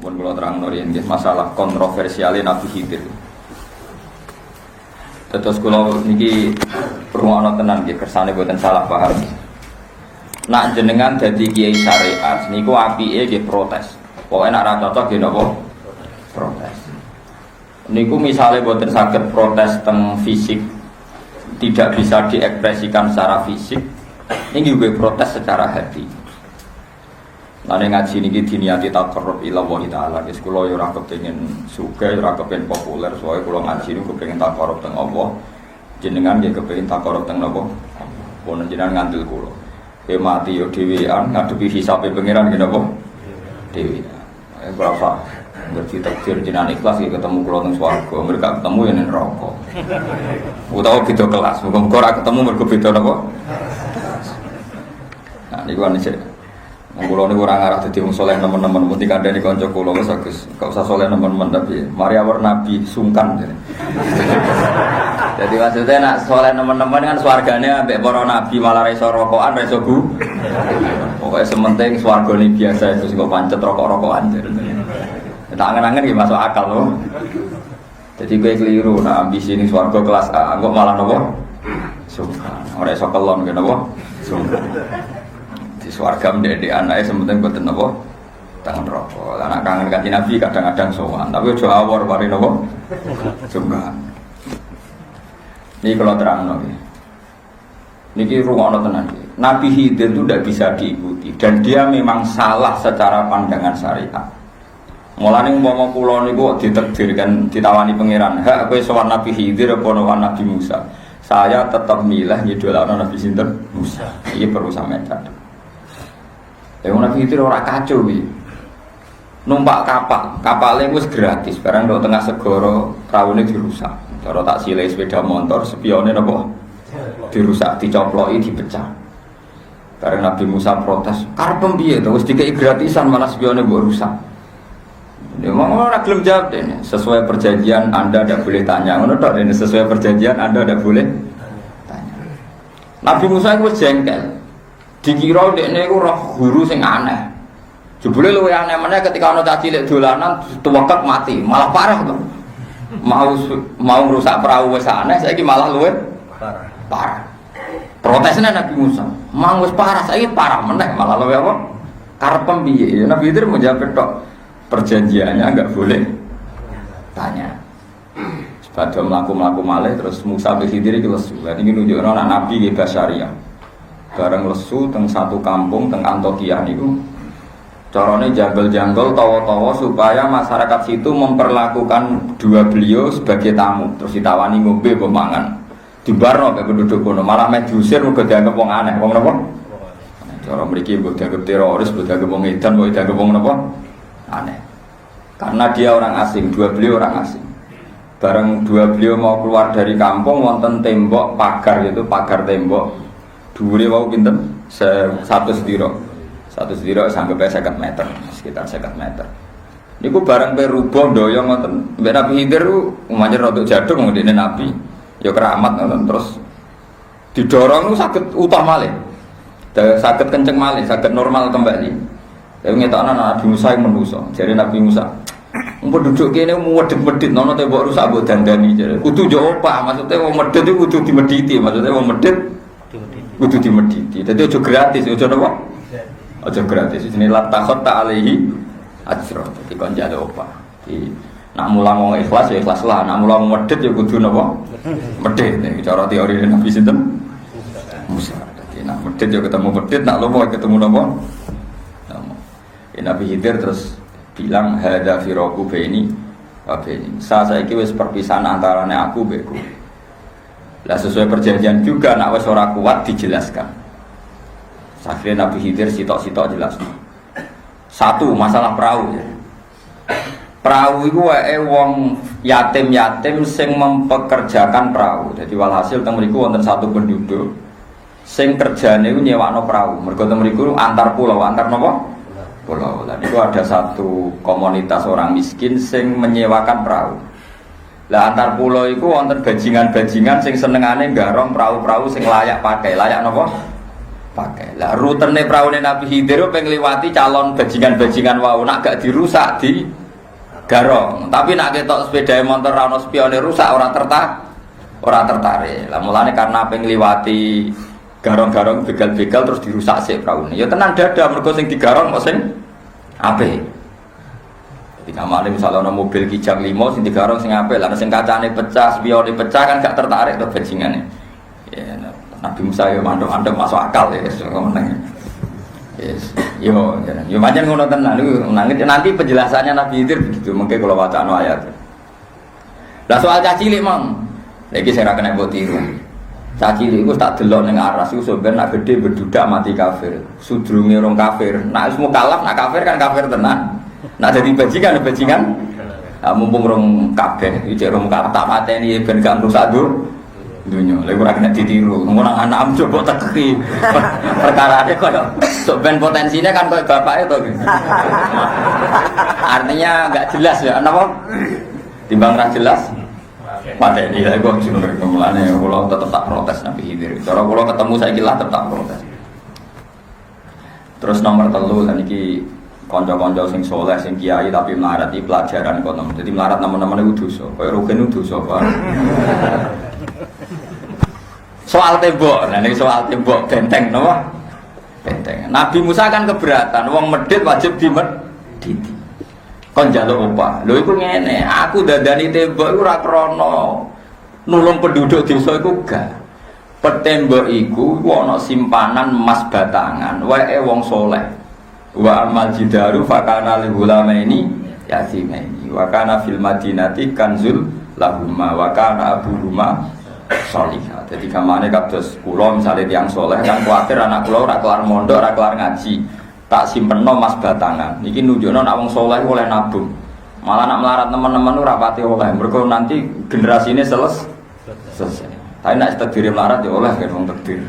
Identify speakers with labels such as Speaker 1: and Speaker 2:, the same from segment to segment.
Speaker 1: Mun kula terangno riyen nggih masalah kontroversial Nabi Khidir. Terus kula niki rungono tenan nggih kersane boten salah paham. Nak jenengan dadi kiai syariat niku apike nggih protes. Pokoke nek ora cocok nggih napa? Protes. Niku misale boten saged protes teng fisik, tidak bisa diekspresikan secara fisik, ini juga protes secara hati. Nane ngaji niki diniati taqarrub ila Allah taala. Wis kula yo ora kepengin sugih, ora kepengin populer, soalé kula ngaji niku kepengin taqarrub teng Allah. Jenengan nggih kepengin taqarrub teng napa? Pun jenengan ngandel kula. Ke mati yo dhewean ngadepi hisabe pangeran nggih napa? Dhewean. Berapa? Ngerti takdir jenengan ikhlas nggih ketemu kula teng swarga, mereka ketemu yen neraka. Utawa beda kelas, muga-muga ora ketemu mergo beda napa? Nah niku ana sik. Kula niku ora ngarah dadi wong saleh nemen-nemen, mesti kandhani kanca kula wis Agus, gak usah saleh nemen-nemen tapi mari awur nabi sungkan. Jadi maksudnya nak saleh nemen-nemen kan swargane ambek para nabi malah ra iso rokokan, ra iso bu. Pokoke sementing swargane biasa itu sing kok pancet rokok-rokokan. Tak angen-angen nggih masuk akal lho. Jadi kowe keliru nak ambisi ning swarga kelas A, kok malah napa? Sungkan. Ora iso kelon ngene napa? Sungkan. Di swarga menjadi anaknya sementing boten napa tangan rokok. Anak kangen kanjeng Nabi kadang-kadang sowan, tapi aja awor mari napa sungkan. Niki kalau terangno nggih. Niki rungono tenan nggih. Nabi Khidir itu tidak bisa diikuti dan dia memang salah secara pandangan syariat. Mulane umpama kula niku ditakdirkan ditawani pangeran, "Hak kowe sowan Nabi Khidir apa sowan Nabi Musa?" Saya tetap milih ngidolakno Nabi sinten? Musa. Iki perlu sampeyan catet. Nabi itu orang kacau bi, numpak kapalnya itu gratis, barang di tengah segoro perahunya dirusak. Kalau tak silai sepeda motor, spionnya nopo dirusak, dicoploki, dipecah. Barang Nabi Musa protes, karpem biye, terus dikai gratisan malah spionnya buat rusak. Dia mau orang belum jawab deh, sesuai perjanjian Anda tidak boleh tanya, ini sesuai perjanjian Anda tidak boleh tanya. Nabi Musa itu jengkel. Dikira dekne iku roh guru sing aneh. Jebule luwih aneh meneh ketika ana cah cilik dolanan tuwekek mati, malah parah to. Mau ngrusak perahu wis aneh, saiki malah luwih parah. Protesnya Nabi Musa, "Mang wis parah, saiki parah meneh, malah luwih apa? Karepem piye?" Ya Nabi Khidir menjawab tok, perjanjiannya enggak boleh tanya. Sebab mlaku-mlaku malih terus Musa bin Khidir iki lesu. Lah iki nunjukno anak Nabi nggih basyariah. Bareng lesu teng satu kampung teng Antokia niku carane janggal-janggal tawa-tawa supaya masyarakat situ memperlakukan dua beliau sebagai tamu, terus ditawani ngombe apa mangan. Dibarno mek penduduk kono, malah meh diusir mergo dianggap wong aneh. Wong napa? Cara mriki mbok dianggap teroris, mbok dianggap wong edan, mbok dianggap wong napa? Aneh. Karena dia orang asing, dua beliau orang asing. Bareng dua beliau mau keluar dari kampung wonten tembok pagar itu, pagar tembok. Dhuwure wau pinten? Satu sediro sampai 50 meter, sekitar 50 meter. Niku bareng pe rubuh ndoyong ngoten. Mbek Nabi Khidir ku umane rada jadung ngene Nabi. Ya keramat ngoten terus didorong saged utah malih. Saged kenceng malih, saged normal kembali. Tapi ngetokno Nabi Musa yang menuso. Jare Nabi Musa, "Mumpun duduk kene medhit-medhit nono tembok rusak mbok dandani." Jare kudu yo opah, maksudnya wong medhit iku kudu dimedhiti, maksudnya wong medhit kudu dimedhiti. Dadi aja gratis, aja napa? Aja gratis. Jenenge la takhatta alaihi ajra. Dadi kon jare opah. Iki nak mulang wong ikhlas ya ikhlas lah, nak mulang medhit ya kudu napa? Medhit. Iki cara teori Nabi sinten? Musa. Dadi nak medhit ya ketemu medhit, nak lomo ketemu napa? Nabi Khidir terus bilang hadza firaqu baini wa baini. Saiki wis perpisahan antarane aku mbek kowe. Lah sesuai perjanjian juga nak wis ora kuat dijelaskan. Akhirnya Nabi Khidir sitok-sitok jelas. Satu masalah perahu ya. Perahu itu wong yatim-yatim sing mempekerjakan perahu. Jadi walhasil teng mriku wonten satu penduduk sing kerjane iku nyewakno perahu. Mergo teng mriku antar pulau, antar napa? Pulau. Lah niku ada satu komunitas orang miskin sing menyewakan perahu. Lah antar pulau iku wonten bajingan-bajingan sing senengane garong perahu-perahu sing layak pakai. Layak napa? pakai. Lah rutene praune Nabi Khidir pengen liwati calon bajingan-bajingan wau nak gak dirusak di garong. Tapi nak ketok sepeda motor ra ono spione rusak ora tertarik. Lah mulane karena pengen liwati garong-garong begal-begal terus dirusak sik praune. Ya tenan dada mergo sing digarong kok sing apik. Jadi kamane misalnya ono mobil kijang 5 sing digarong sing apik, lah sing kacane pecah, spione pecah kan gak tertarik to bajingane. Ya Nabi Musa yo mandek-mandek masuk akal ya ngomong. Yes. Yo pancen ngono tenan niku nanti penjelasannya Nabi Khidir begitu mengke kalau wacana ayat. Lah soal caci cilik Mang. Lagi saya kena mbok tiru. Caci cilik iku tak delok ning aras iku sampeyan nak gedhe berdudak mati kafir. Sudrunge orang kafir. Nak wis mukalaf nak kafir kan kafir tenan. Nak dadi bajingan. Nah, mumpung rong kabeh iki rong mukalaf tak pateni ben gak rusak dunia, lagi ora kena ditiru. Ngono anak coba tekeki. Perkarane koyo sok ben potensinya kan koyo bapake to. Artinya enggak jelas ya, napa? Timbang ra jelas. Pateni lha kok jenenge mulane kula tetep tak protes Nabi Khidir. Cara kula ketemu saiki lah tetep tak protes. Terus nomor 3 lan iki kanca-kanca sing saleh sing kiai tapi melarat iki pelajaran kok. Dadi melarat nemen-nemen iku dosa. Koyo rugen iku dosa, Pak. Soal tembok, nah ini soal tembok benteng, no? Benteng. Nabi Musa kan keberatan, wong medit wajib dimediti. Kon njaluk opah. Lho iku ngene, aku dandani tembok iku ora krana nulung penduduk desa iku gak. Petembok iku ana simpanan emas batangan, wae wong saleh. Wa amal jidaru fakana lil ulamaini yatimaini. Wa kana fil madinati kanzul lahumma wa kana abuhuma sholihah. Jadi kamane kados kula misale tiyang saleh kan kuwatir anak kula ora kelar mondok, ora kelar ngaji. Tak simpenno emas batangan. Niki nunjukno nek wong saleh oleh nabung. Malah nak melarat teman-teman ora pati oleh. Mergo nanti generasine selesai. Tapi nek takdir melarat ya oleh kan wong takdir.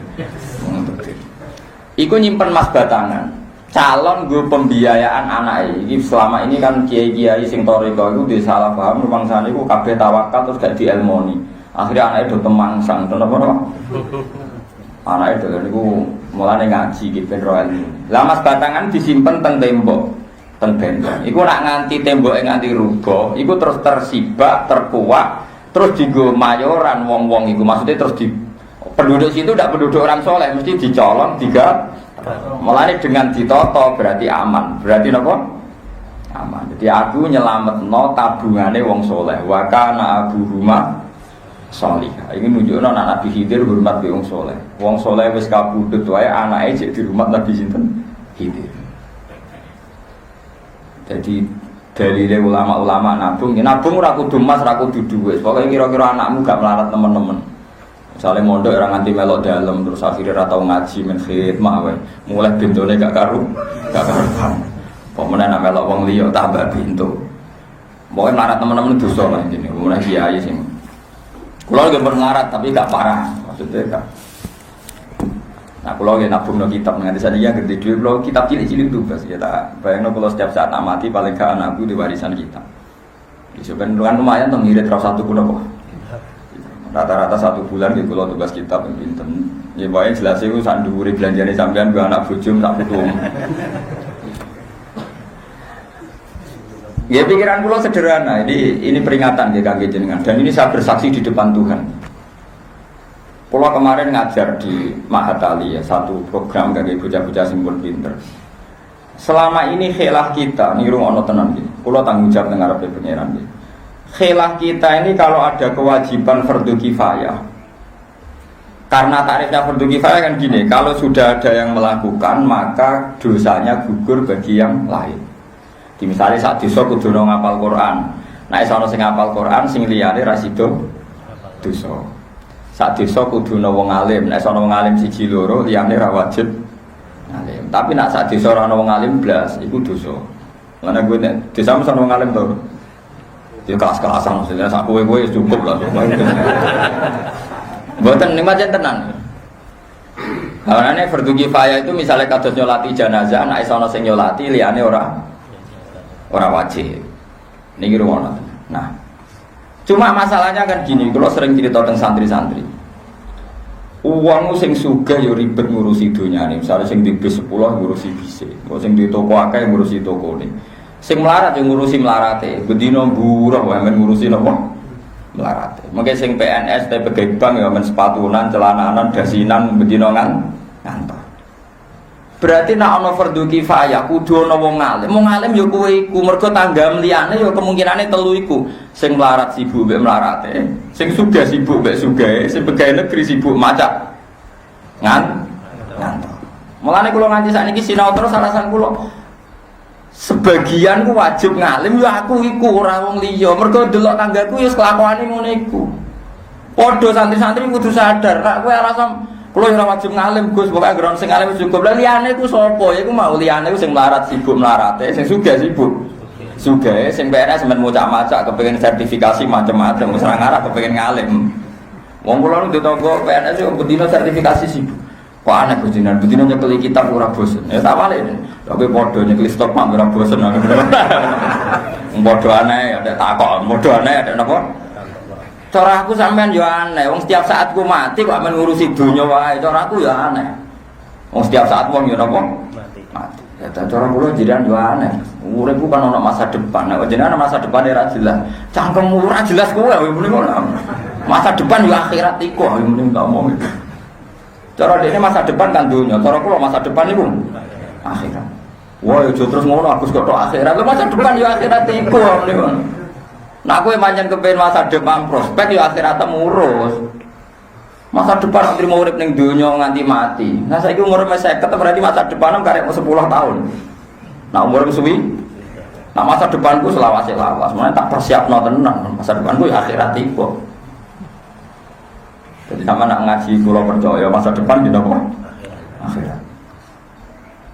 Speaker 1: Iku nyimpen emas batangan. Calon nggo pembiayaan anake. Iki selama ini kan kiai-kiai sing toriko iku disalah paham rumangsane iku kabeh tawakal terus gak dielmoni. Akhirnya anaknya itu temangsang, kenapa? Anaknya itu niku mulane ngaji gitu ben ro ilmu. Lah mas batangan disimpen teng tembok, teng benteng. Iku nak nganti temboknya nganti rubuh, iku terus tersibak, terkuak, terus digo mayoran wong-wong iku. Maksudnya terus di penduduk situ tidak penduduk orang soleh, mesti dicolong tiga. Mulane dengan ditoto berarti aman. Berarti napa? Aman. Jadi aku nyelametno tabungane wong soleh. Wa kana abuhuma sholihah. Ini nunjukno anak Nabi Khidir hormat be wong saleh. Wong saleh wis kabudut wae anake jek dirumah Nabi sinten Khidir. Jadi dalile ulama-ulama nabung ora kudu emas, ora kudu dhuwit. Pokoke kira-kira anakmu gak melarat teman-teman. Misale mondok ora nganti melok dalem terus akhirnya ora tau ngaji men khidmah wae. Mulai bintone gak karuan. Pemene nek melok wong liya tambah pintu. Pokoke melarat teman-teman dosa lah intine. Mulai kiai sing kulo nggih melarat tapi gak parah, maksudnya gak. Nah kulo nggih nabung no kitab nganti saniki gede dhewe kulo kitab cilik-cilik tuh bas ya tak bayangno kulo setiap saat nak mati paling gak anakku di warisan kitab. Iso ben lumayan to ngirit ra satu kulo kok. Rata-rata 1 bulan nggih kulo tugas kitab pinten. Ya bae jelas iku sak dhuwure belanjane sampean gua anak bojo tak putung. Ya pikiran pulau sederhana, ini peringatan ya kangge jenengan dan ini saya bersaksi di depan Tuhan. Pulau kemarin ngajar di Mahatali ya satu program kangge bocah-bocah simpul pinter. Selama ini khilah kita, nih rumah ono tenan gitu. Pulau tanggung jawab dengar apa pengiran gitu. Khilah kita ini kalau ada kewajiban fardu kifayah. Karena tarifnya fardu kifayah kan gini, kalau sudah ada yang melakukan maka dosanya gugur bagi yang lain. Di misalnya saat desa kudu ngapal Quran. Nah iso ana sing ngapal Quran sing liyane ra sida dosa. Saat desa kudu wong alim. Nek ana wong alim siji loro liyane ra wajib alim. Tapi nek saat desa ora ana wong alim blas iku dosa. Lan gue nek desa mesti ana wong alim to. Ya kelas-kelasan maksudnya sak kowe wis cukup lah. Mboten ning pancen tenan. Karena fardu kifayah itu misalnya kados nyolati jenazah, nek iso ana sing nyolati liyane ora wajib. Niki rumono. Nah, cuma masalahnya kan gini, kalau sering cerita tentang santri-santri. Uang sing sugih yo ribet ngurusi donyane. Misale sing di bis 10 ngurusi bise, kok sing di toko akeh ngurusi tokone. Sing melarat yo ngurusi melarate. Bedino buruh wae men ngurusi napa? Melarate. Mengke sing PNS te pegawai bank yo men sepatunan, celananan, dasinan bedino ngantor. Berarti nek ana fardhu kifayah kudu ana wong alim. Wong alim ya kowe iku, mergo tanggam liyane ya kemungkinane telu iku. Sing melarat sibuk mbek melarate, sing sugih sibuk mbek sugahe, sing pegawai negeri sibuk macak ngantor. Mulane kula nganti sakniki sinau terus alasan kula sebagian ku wajib ngalim ya aku iku ora wong liya. Mergo delok tanggaku ya kelakuane ngono iku. Padha santri-santri kudu sadar, nek kowe alasan kulo ora wajib ngalim Gus, pokoke ground sing ngalim cukup. Lah liyane ku sapa? Ya iku mau liyane ku sing melarat sibuk melarate, sing sugih sibuk. Sugih sing PNS men macak-macak kepengin sertifikasi macam-macam, wis ora ngarah kepengin ngalim. Wong kula nu ditonggo PNS yo bedino sertifikasi sibuk. Kok aneh Gus Dinan, bedino nyekeli kitab ora bosen. Ya tak wale. Tapi padha nyekeli stok mak ora bosen. Padha aneh ada takok, padha aneh ada napa? Cara aku sampean yo aneh, wong setiap saat ku mati kok men ngurusi donya wae. Cara aku yo aneh. Wong setiap saat wong yo napa? Mati. Ya cara kula jiran yo aneh. Urip ku kan ana masa depan. Nek jenengan masa depan ora jelas. Cangkemmu ora jelas kowe yo muni ngono. Masa depan yo akhirat iku yo muni gak omong. Cara dene masa depan kan donya. Cara kula masa depan iku akhirat. Wah yo terus ngono Agus kok tok akhirat. Masa depan yo akhirat iku yo muni ngono. Nah aku pancen kepen masa depan prospek ya akhiratnya murus. Masa depan nanti mau urip ning donya nganti mati. Nah saiki umur wis 50 berarti masa depan karek 10 tahun. Nah umur suwi. Nah masa depanku selawas-lawas. Mulane tak persiapno tenan masa depanku ya akhirat iku. Jadi sama nak ngaji kula percaya masa depan kita kok akhirat.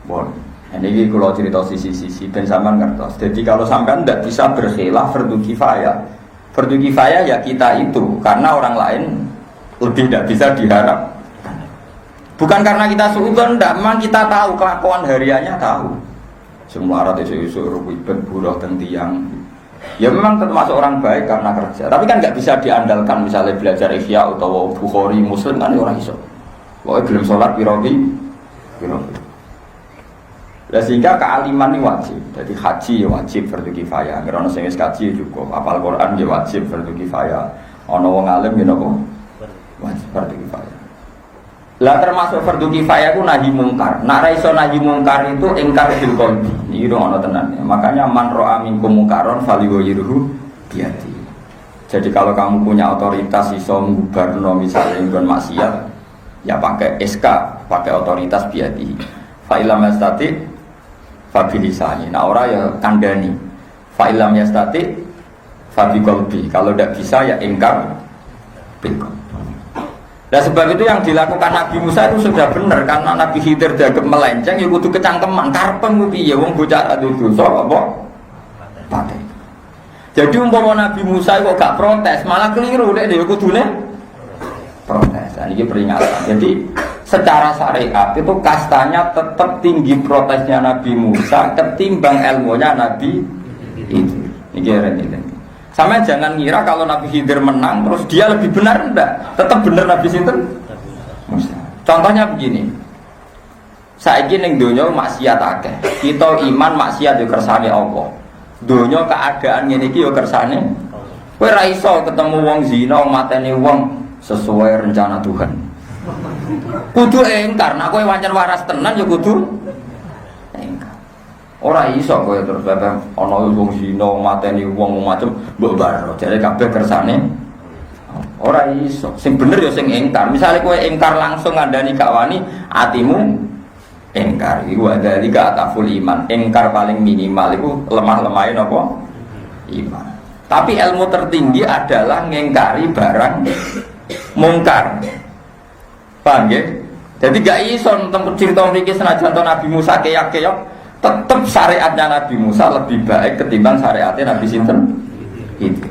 Speaker 1: Bon. Ini kalau cerita sisi-sisi dan sampean ngertos. Jadi kalau sampean tidak bisa berkhilaf fardhu kifayah. Fardhu kifayah ya kita itu karena orang lain lebih tidak bisa diharap. Bukan karena kita suudzon, tidak. Memang kita tahu kelakuan hariannya tahu. Semua orang isu-isu ribet buruh dan tiang. Ya memang termasuk orang baik karena kerja. Tapi kan nggak bisa diandalkan misalnya belajar Ihya atau Bukhari Muslim kan orang iso. Pokoknya belum sholat pirogi. Lah sehingga kealiman ini wajib. Jadi haji ya wajib fardhu kifayah. Karena sing wis kaji cukup. Hafal Quran ya wajib fardhu kifayah. Ana wong alim ya napa? Wajib fardhu kifayah. Lah termasuk fardhu kifayah ku nahi mungkar. Nek ra iso nahi mungkar itu ingkar bil qalbi. Iki ono tenan. Makanya man ra'a minkum mungkaron falyughayyirhu biyadi. Jadi kalau kamu punya otoritas iso ngubarno misalnya nggon maksiat ya pakai SK, pakai otoritas biyadi. Fa ilam yastati fabilisani, nah orang ya kandani. Fa'ilam yastati fabiqalbi, kalau tidak bisa ya ingkar bilqalbi. Nah sebab itu yang dilakukan Nabi Musa itu sudah benar. Karena Nabi Khidir dianggap melenceng ya kudu kecangkeman karepem piye wong bocah adu dosa apa pate. Jadi umpama Nabi Musa kok gak protes malah keliru nek dia kudune protes. Nah, ini peringatan. Jadi secara syariat itu kastanya tetap tinggi protesnya Nabi Musa ketimbang ilmunya Nabi Khidir. Ini sama jangan ngira kalau Nabi Khidir menang terus dia lebih benar, enggak. Tetap benar Nabi Sinten Musa. Contohnya begini. Saiki ning donya maksiat akeh. Kita iman maksiat yo kersane Allah. Donya keadaan ngene iki yo kersane. Kowe ra iso ketemu wong zina mateni wong sesuai rencana Tuhan. Kudu engkar, nek kowe pancen waras tenan ya kudu engkar. Ora iso kowe terus ana wong zina mateni wong macam mbok baro. Jare kabeh kersane. Ora iso. Sing bener ya sing engkar. Misale kowe engkar langsung ngandani gak wani, atimu engkar. Iku ada liga ataful iman. Engkar paling minimal iku lemah-lemahe napa? Iman. Tapi ilmu tertinggi adalah ngengkari barang mungkar. Paham ya? Jadi gak iso tentang cerita mriki senajan Nabi Musa keyak-keyak, tetap syariatnya Nabi Musa lebih baik ketimbang syariatnya Nabi sinten itu.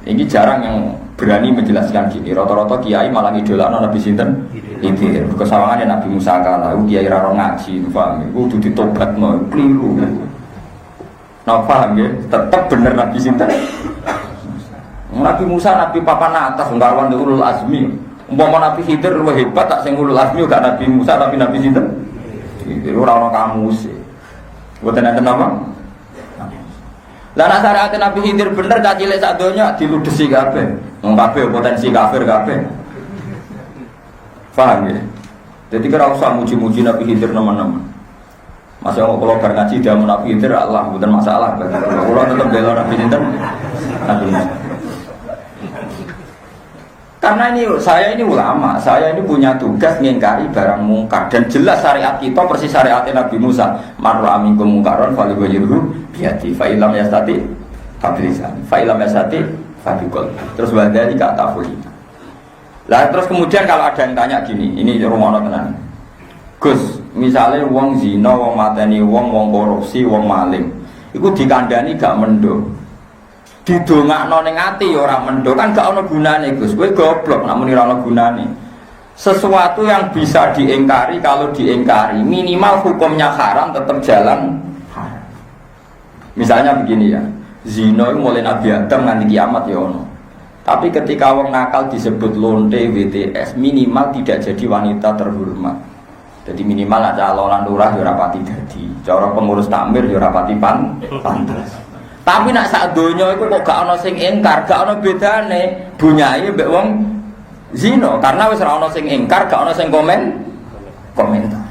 Speaker 1: Ini jarang yang berani menjelaskan gini. Rata-rata kiai malah idolakno Nabi sinten itu. Kesawangannya Nabi Musa kalah, kiai ra ngaji, paham? Iku kudu ditobatno, keliru. Nah paham ya? Tetap bener Nabi sinten. Nabi Musa, Nabi papan atas, nggawan ulul azmi. Umpama Nabi Khidir luwih hebat tak sing ulul azmi gak Nabi Musa tapi Nabi sinten? Khidir ora ono kamus. Mboten enten apa? Lah nek syariat Nabi Khidir bener cah cilik sak donya diludesi kabeh. Wong kabeh potensi kafir kabeh. Paham ya? Jadi kira usah muji-muji Nabi Khidir teman-teman. Masa kalau bar ngaji dia Nabi Khidir Allah bukan masalah. Kalau tetap bela Nabi Khidir Nabi Musa. Karena saya ini ulama, saya ini punya tugas ngingkari barang mungkar dan jelas syariat kita persis syariat Nabi Musa. Marra aminkum mungkaron falyughayyirhu biyadi fa illam yastati fabilisan fa illam yastati fabiqul. Terus wadali kata fulina. Lah terus kemudian kalau ada yang tanya gini, ini rumono tenan. Gus, misalnya wong zina, wong mateni wong korupsi, wong maling, iku dikandani gak mendo. Didongakno ning ati ya ora mendo kan gak ono gunane Gus. Kowe goblok nek muni ora ono gunane. Sesuatu yang bisa diingkari kalau diingkari minimal hukumnya haram tetap jalan haram. Misalnya begini ya. Zina itu mulai Nabi Adam nganti kiamat ya ono. Tapi ketika wong nakal disebut lonte WTS minimal tidak jadi wanita terhormat. Jadi minimal ada calonan lurah ya ora pati dadi. Cara pengurus takmir ya ora pati pantes. Tapi nak sak donya iku kok gak ana sing ingkar, gak ana bedane bunyahe mbek wong zina karena wis ora ana sing ingkar, gak ana sing komentar.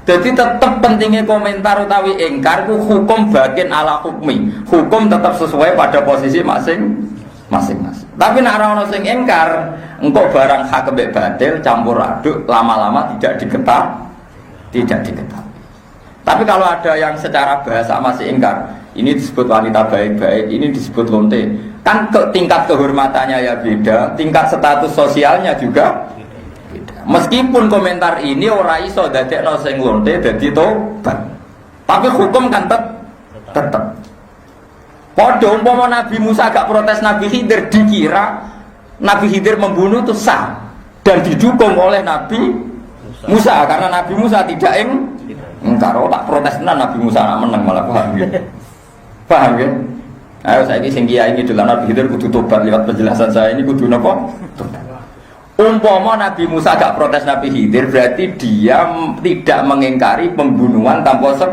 Speaker 1: Jadi tetap pentingnya komentar utawi ingkar ku hukum bagian ala hukmi. Hukum tetap sesuai pada posisi masing-masing. Tapi nak ora ana sing ingkar, engko barang hak mbek batil campur aduk lama-lama tidak diketahui. Tapi kalau ada yang secara bahasa masih ingkar, ini disebut wanita baik-baik, ini disebut lonte. Kan tingkat kehormatannya ya beda, tingkat status sosialnya juga beda. Meskipun komentar ini ora iso dadekno sing lonte dadi tobat. Tapi hukum kan tetep. Padha umpama Nabi Musa gak protes Nabi Khidir, dikira Nabi Khidir membunuh itu sah dan didukung oleh Nabi Musa karena Nabi Musa tidak ingkar. Tak protes Nabi Musa nak menang malah paham ya. Paham ya? Ayo saya ini singgia ini dalam Nabi Khidir kudu tobat lewat penjelasan saya ini kudu napa? Tobat. Umpama Nabi Musa gak protes Nabi Khidir berarti dia tidak mengingkari pembunuhan tanpa sebab.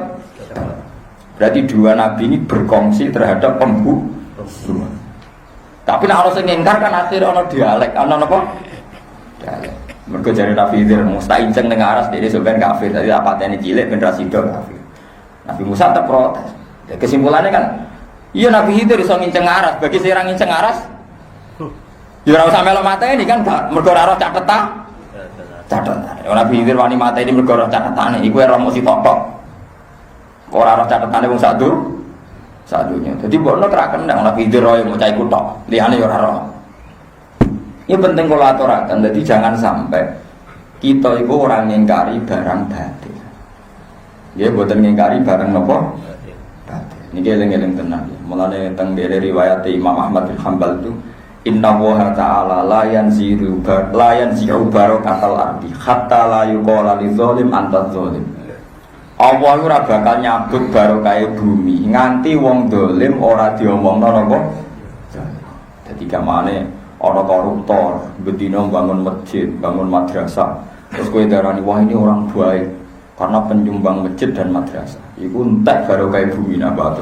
Speaker 1: Berarti dua nabi ini berkongsi terhadap pembunuhan. Tapi nek ana sing ingkar kan akhirnya ana dialek, ana napa? Dialek. Mergo jare Nabi Khidir mustainceng ning aras dhewe sampean kafir, dadi apatene cilik ben ra sida kafir. Nabi Musa tak protes. Ya, kesimpulannya kan, iya Nabi Khidir iso nginceng aras, bagi sing nginceng aras, ya ora usah melu mateni kan, mergo ora catetan. Nabi Khidir wani mateni mergo ora catetane, iku ora mesti tok. Ora ora catetane wong sadunya. Dadi mbokno teraken nek Nabi Khidir royo cah iku tok, liyane ya ora ora. Ini penting kula aturaken, dadi jangan sampai kita iku ora ngingkari barang batil. Nggih, mboten ngingkari barang napa? Ini eling-eling tenang. Mulane teng dari riwayat Imam Ahmad bin Hanbal itu Inna Allaha ta'ala la yanzi'u barakatal ardi hatta la yuqala lidzalim anta dzalim. Allah ora bakal nyabut barokah bumi nganti wong dolim ora diomongno napa. Dadi gamane ana koruptor bedino bangun masjid, bangun madrasah. Terus kowe darani wah ini orang baik karena penyumbang masjid dan madrasah. Iku entek barokah bumi napa.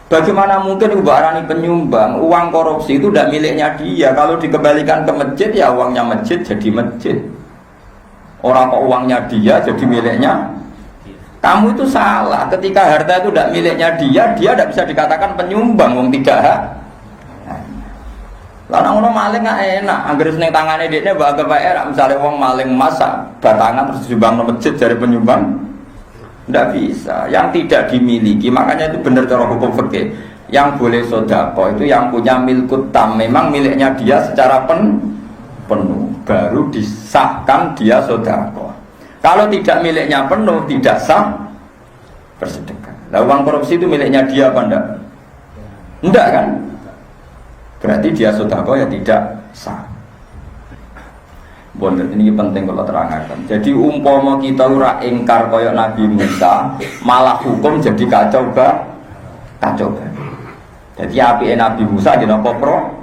Speaker 1: Bagaimana mungkin ubarani penyumbang uang korupsi itu tidak miliknya dia? Kalau dikembalikan ke masjid ya uangnya masjid jadi masjid. Orang kok uangnya dia jadi miliknya. Kamu itu salah. Ketika harta itu tidak miliknya dia tidak bisa dikatakan penyumbang. Wong tidak hak. Lah ono maling gak enak. Angger seneng tangane dekne mbak anggap misalnya wong maling masak batangan terus disumbang ke masjid dari penyumbang. Tidak bisa, yang tidak dimiliki, makanya itu benar cara hukum fikih. Yang boleh sedekah itu yang punya milkut tam, memang miliknya dia secara penuh, baru disahkan dia sedekah. Kalau tidak miliknya penuh, tidak sah bersedekah. Lah uang korupsi itu miliknya dia apa enggak? Enggak kan? Berarti dia sedekah ya tidak sah. Bondet ini penting kalau terangkan. Jadi umpama kita ora ingkar koyok Nabi Musa, malah hukum jadi kacau. Jadi api Nabi Musa jenenge pro